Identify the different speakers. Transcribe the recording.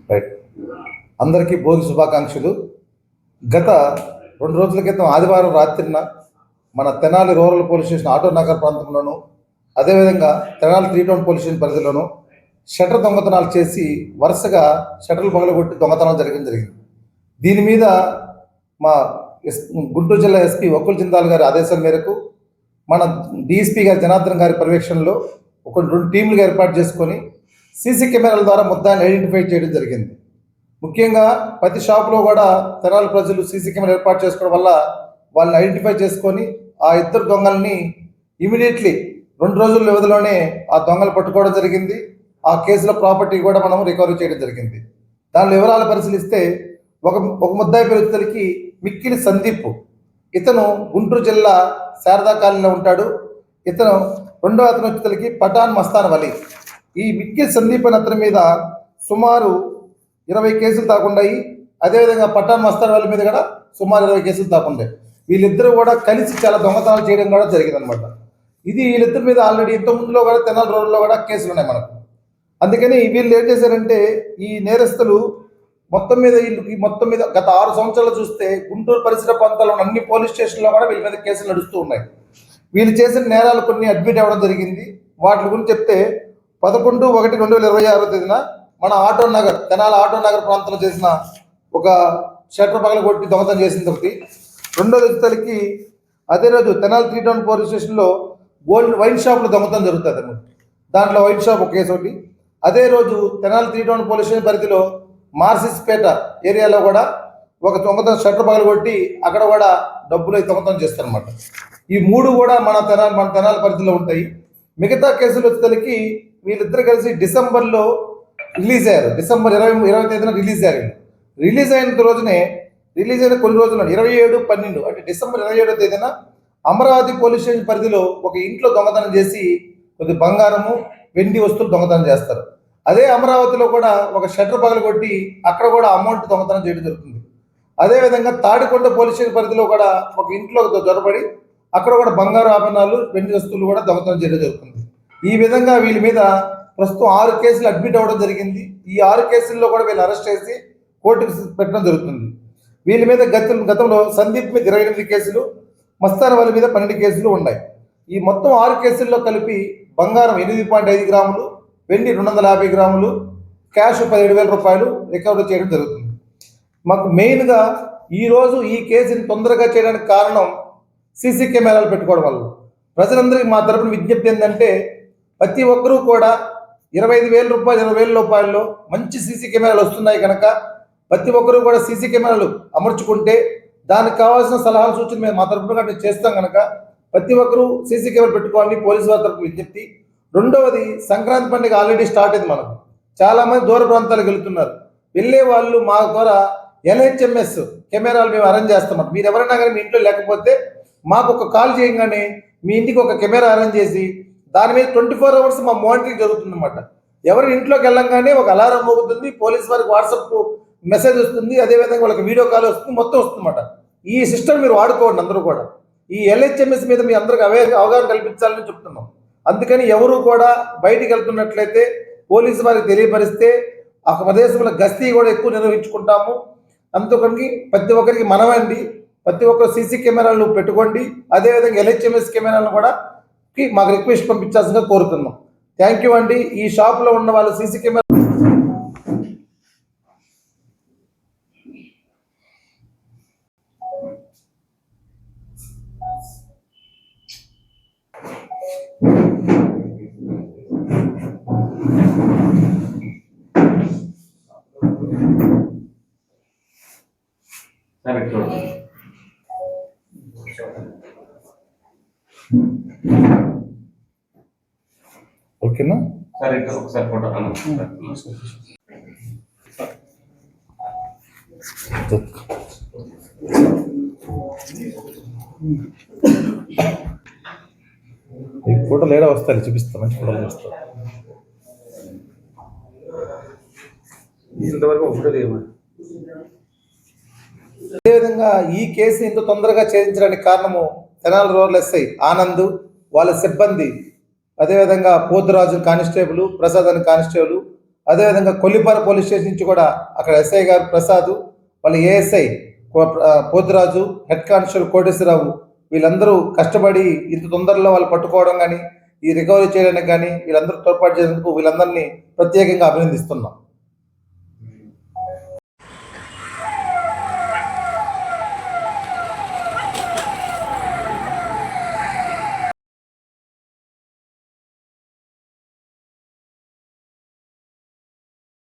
Speaker 1: Right. అందరికీ భోగి శుభాకాంక్షలు. గత 2 రోజుల క్రితం ఆదివారం రాత్రిన మన Tenali rural police station auto Nagar ప్రాంతంలోను, అదేవిధంగా తెనాలి 3 టౌన్ పోలీస్ స్టేషన్ పరిధిలోను షట్టర్ దొంగతనాలు చేసి వరుసగా షట్టర్లు పగలగొట్టి దొంగతనాలు జరిగింది. దీని మీద మా గుంటూరు జిల్లా ఎస్పీ వకుల్ జిందాల్ గారి ఆదేశాల మేరకు మన డిఎస్పీ గారి జనార్దన్ గారి పర్యవేక్షణలో ఒక 2 టీంలుగా ఏర్పాటు చేసుకొని సీసీ కెమెరాల ద్వారా ముద్దాన్ని ఐడెంటిఫై చేయడం జరిగింది. ముఖ్యంగా ప్రతి షాపులో కూడా తెనాలి ప్రజలు సీసీ కెమెరా ఏర్పాటు చేసుకోవడం వల్ల వాళ్ళని ఐడెంటిఫై చేసుకొని ఆ 2 దొంగల్ని ఇమీడియట్లీ 2 రోజుల వ్యవధిలోనే ఆ దొంగలు పట్టుకోవడం జరిగింది. ఆ కేసులో ప్రాపర్టీ కూడా మనం రికవరీ చేయడం జరిగింది. దాని వివరాలు పరిశీలిస్తే ఒక ముద్దాయి పేరుకి మిక్కిలి సందీప్, ఇతను గుంటూరు జిల్లా శారదా కాలనీలో ఉంటాడు. ఇతను రెండో అతను వచ్చేసరికి పఠాన్ మస్తాన్ వలి. ఈ మిక్కిలి సందీప్ అనే అతని మీద సుమారు 20 కేసులు దాకుండాయి. అదేవిధంగా పఠాన్ మస్తాన్ వలి మీద కూడా సుమారు 20 కేసులు దాకుండాయి. వీళ్ళిద్దరూ కూడా కలిసి చాలా దొంగతనాలు చేయడం కూడా జరిగిందనమాట. ఇది వీళ్ళిద్దరి మీద ఆల్రెడీ ఇంతకుముందులో కూడా తెనాలి రోడ్లో కూడా కేసులు ఉన్నాయి మనకు. అందుకని వీళ్ళు ఏం చేశారంటే, ఈ నేరస్తులు మొత్తం మీద గత 6 సంవత్సరాలు చూస్తే గుంటూరు పరిసర ప్రాంతాల్లో అన్ని పోలీస్ స్టేషన్లో కూడా వీళ్ళ మీద కేసులు నడుస్తూ ఉన్నాయి. వీళ్ళు చేసిన నేరాలు కొన్ని అడ్మిట్ అవ్వడం జరిగింది. వాటి గురించి చెప్తే 11/1/2026 తేదీన మన ఆటో నగర్ తెనాలి ఆటో నగర్ ప్రాంతంలో చేసిన ఒక షట్టర్ పగలగొట్టి దొంగతనం చేసింది ఒకటి. రెండోది వచ్చేసరికి అదే రోజు తెనాలి 3 టౌన్ పోలీస్ స్టేషన్లో వైన్ షాప్లో దొంగతనం జరుగుతుంది అన్నమాట. దాంట్లో వైన్ షాప్ ఒక కేసు ఒకటి. అదే రోజు తెనాలి 3 టౌన్ పోలీస్ స్టేషన్ పరిధిలో మార్సిస్పేట ఏరియాలో కూడా ఒక దొంగతనం షట్టర్ పగలగొట్టి అక్కడ కూడా డబ్బులు దొంగతనం చేస్తారనమాట. ఈ 3 కూడా మన తెనాలి పరిధిలో ఉంటాయి. మిగతా కేసులు వచ్చేసరికి వీళ్ళిద్దరు కలిసి డిసెంబర్లో రిలీజ్ అయ్యారు. డిసెంబర్ 20 తేదీన రిలీజ్ అయ్యారు. రిలీజ్ అయిన కొన్ని రోజులు 27/12 అంటే డిసెంబర్ 27వ తేదీన అమరావతి పోలీస్ స్టేషన్ పరిధిలో ఒక ఇంట్లో దొంగతనం చేసి కొద్ది బంగారము వెండి వస్తువులు దొంగతనం చేస్తారు. అదే అమరావతిలో కూడా ఒక షట్టర్ పగలగొట్టి అక్కడ కూడా అమౌంట్ దొంగతనం చేయడం జరుగుతుంది. అదేవిధంగా తాడికొండ పోలీస్ స్టేషన్ పరిధిలో కూడా ఒక ఇంట్లో జొరబడి అక్కడ కూడా బంగారు ఆభరణాలు వెండి వస్తువులు కూడా దొంగతనం చేయడం జరుగుతుంది. ఈ విధంగా వీళ్ళ మీద ప్రస్తుతం 6 కేసులు అడ్మిట్ అవ్వడం జరిగింది. ఈ 6 కేసుల్లో కూడా వీళ్ళు అరెస్ట్ చేసి కోర్టుకు పెట్టడం జరుగుతుంది. వీళ్ళ మీద గతంలో సందీప్ మీద 28 కేసులు, మస్తాన్ వలి మీద 12 కేసులు ఉన్నాయి. ఈ మొత్తం 6 కేసుల్లో కలిపి బంగారం 8.5 గ్రాములు, వెండి 250 గ్రాములు, క్యాష్ 17,000 రూపాయలు రికవరీ చేయడం జరుగుతుంది. మాకు మెయిన్గా ఈరోజు ఈ కేసుని తొందరగా చేయడానికి కారణం సీసీ కెమెరాలు పెట్టుకోవడం వల్ల. ప్రజలందరికీ మా తరపున విజ్ఞప్తి ఏంటంటే, ప్రతి ఒక్కరూ కూడా 25,000 రూపాయలు 20,000 రూపాయల్లో మంచి సీసీ కెమెరాలు వస్తున్నాయి కనుక ప్రతి ఒక్కరూ కూడా సీసీ కెమెరాలు అమర్చుకుంటే దానికి కావాల్సిన సలహాలు సూచనలు మేము మా తరపున మేము చేస్తాం కనుక ప్రతి ఒక్కరూ సీసీ కెమెరా పెట్టుకోవాలని పోలీసు వారి తరపున విజ్ఞప్తి. రెండవది, సంక్రాంతి పండుగ ఆల్రెడీ స్టార్ట్ అయింది. మనకు చాలామంది దూర ప్రాంతాలకు వెళ్తున్నారు. వెళ్ళే వాళ్ళు మా ద్వారా LHMS కెమెరాలు మేము అరేంజ్ చేస్తాం. మీరు ఎవరైనా కానీ మీ ఇంట్లో లేకపోతే మాకు ఒక కాల్ చేయగానే మీ ఇంటికి ఒక కెమెరా అరేంజ్ చేసి దాని మీద 24 అవర్స్ మా మానిటరింగ్ జరుగుతుంది అన్నమాట. ఎవరి ఇంట్లోకి వెళ్ళంగానే ఒక అలారం మోగుతుంది, పోలీస్ వారికి వాట్సాప్ మెసేజ్ వస్తుంది, అదేవిధంగా వాళ్ళకి వీడియో కాల్ వస్తుంది, మొత్తం వస్తుందన్నమాట. ఈ సిస్టమ్ మీరు వాడుకోండి అందరూ కూడా. ఈ LHMS మీద మీ అందరికి అవగాహన కల్పించాలని చెప్తున్నాం. అందుకని ఎవరు కూడా బయటికి వెళ్తున్నట్లయితే పోలీసు వారికి తెలియపరిస్తే ఆ ప్రదేశంలో గస్తీ కూడా ఎక్కువ నిర్వహించుకుంటాము. అందుకని ప్రతి ఒక్కరికి మనమండి, ప్రతి ఒక్కరు సీసీ కెమెరాలు పెట్టుకోండి. అదేవిధంగా LHMS కెమెరాలను కూడా మాకు రిక్వెస్ట్ పంపించాల్సిందిగా కోరుతున్నాం. థ్యాంక్ యూ అండి. ఈ షాప్లో ఉన్న వాళ్ళు సీసీ కెమెరా ఓకేనా
Speaker 2: సార్? ఒకసారి ఫోటో
Speaker 1: ఈ ఫోటోలు ఏడా వస్తాయి చూపిస్తాను. మంచి ఫోటోలు వస్తాయి. ఇంతవరకు ఒక ఫోటో లేవు. అదేవిధంగా ఈ కేసు ఇంత తొందరగా ఛేదించడానికి కారణము తెనాలి రూరల్ ఎస్ఐ ఆనంద్, వాళ్ళ సిబ్బంది, అదేవిధంగా పోతురాజు కానిస్టేబుల్, ప్రసాద్ అని కానిస్టేబుల్, అదేవిధంగా కొల్లిపార పోలీస్ స్టేషన్ నుంచి కూడా అక్కడ ఎస్ఐ గారు ప్రసాద్, వాళ్ళ ASI Poturaju, head constable Koteswararao, వీళ్ళందరూ కష్టపడి ఇంత తొందరలో వాళ్ళు పట్టుకోవడం కానీ ఈ రికవరీ చేయడానికి కానీ వీళ్ళందరూ తోడ్పాటు చేసేందుకు వీళ్ళందరినీ ప్రత్యేకంగా అభినందిస్తున్నాం.